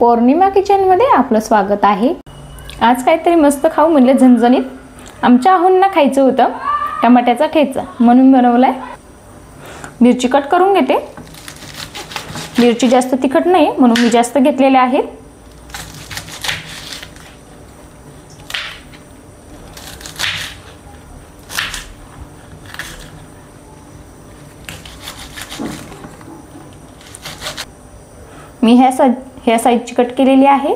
पौर्णिमा किचनमध्ये आपलं स्वागत आहे। आज काहीतरी मस्त खाऊ म्हणले झणझणीत। आमच्या आहोंना खायचं होतं टमाट्याचा ठेचा म्हणून बनवलाय। मिरची कट करून घेते। मिरची जास्त तिखट नाही म्हणून मी जास्त घेतलेले आहेत। मी ह्या साईजची कट केलेली आहे।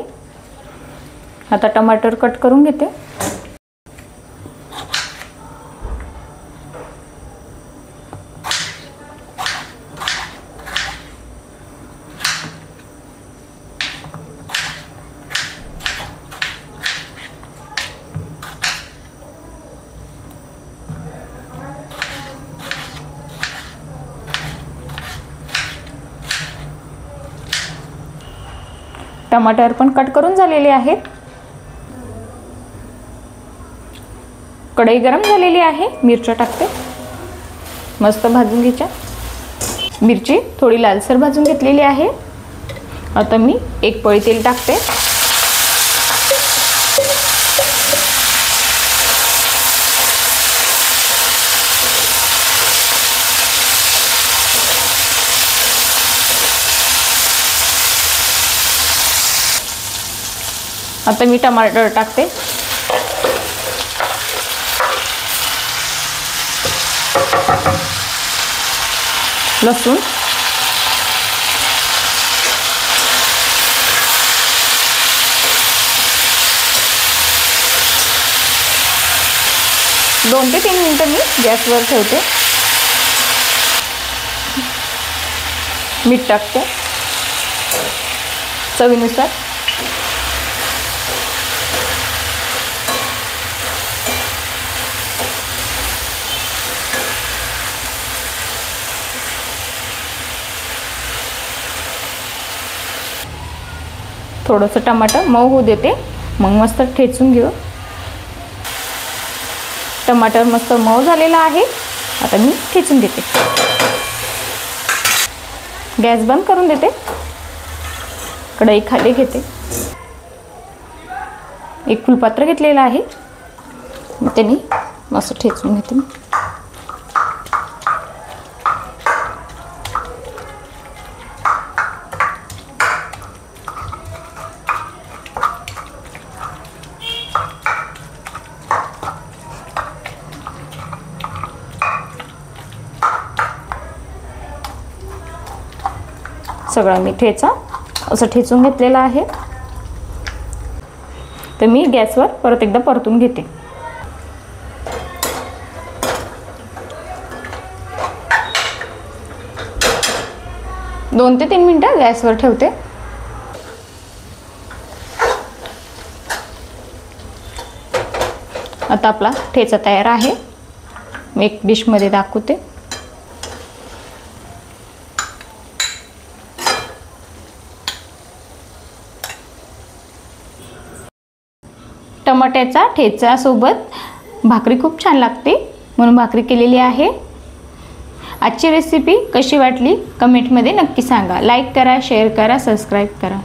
आता टमाटर कट करून घेते। टमाटर पण कट करून झालेले आहेत। कढई गरम झालेली आहे। मिरच्या टाकते। मस्त भाजून घ्यायच्या। मिरची थोडी लालसर भाजून घेतलेली आहे। आता मी एक पळी तेल टाकते। आता मी टमाटर टाकते। लसूण, दोन ते 3 मिनिटं मी गॅसवर ठेवते। मीठ टाकते चवीनुसार। थोडंसं टमाटर मऊ होऊ देते, मग मस्त ठेचून घेऊ। टमाटर मस्त मऊ झालेला आहे। आता मी ठेचून घेते। गॅस बंद करून देते। कढई खाली घेते। एक फुलपात्र घेतलेलं आहे, त्याने मस्त ठेचून घेते। सगळं मी ठेचा असं ठेचून घेतलेला आहे। तर मी गॅसवर परत एकदा परतून घेते। दोन ते 3 मिनिटं गॅसवर ठेवते। आता आपला ठेचा तयार आहे। मी एक डिशमध्ये दाखवते। टमाट्याचा ठेचा सोबत भाकरी खूप छान लागते, म्हणून भाकरी केलेली आहे। आजची रेसिपी कशी वाटली कमेंटमध्ये नक्की सांगा। लाईक करा, शेअर करा, सबस्क्राईब करा।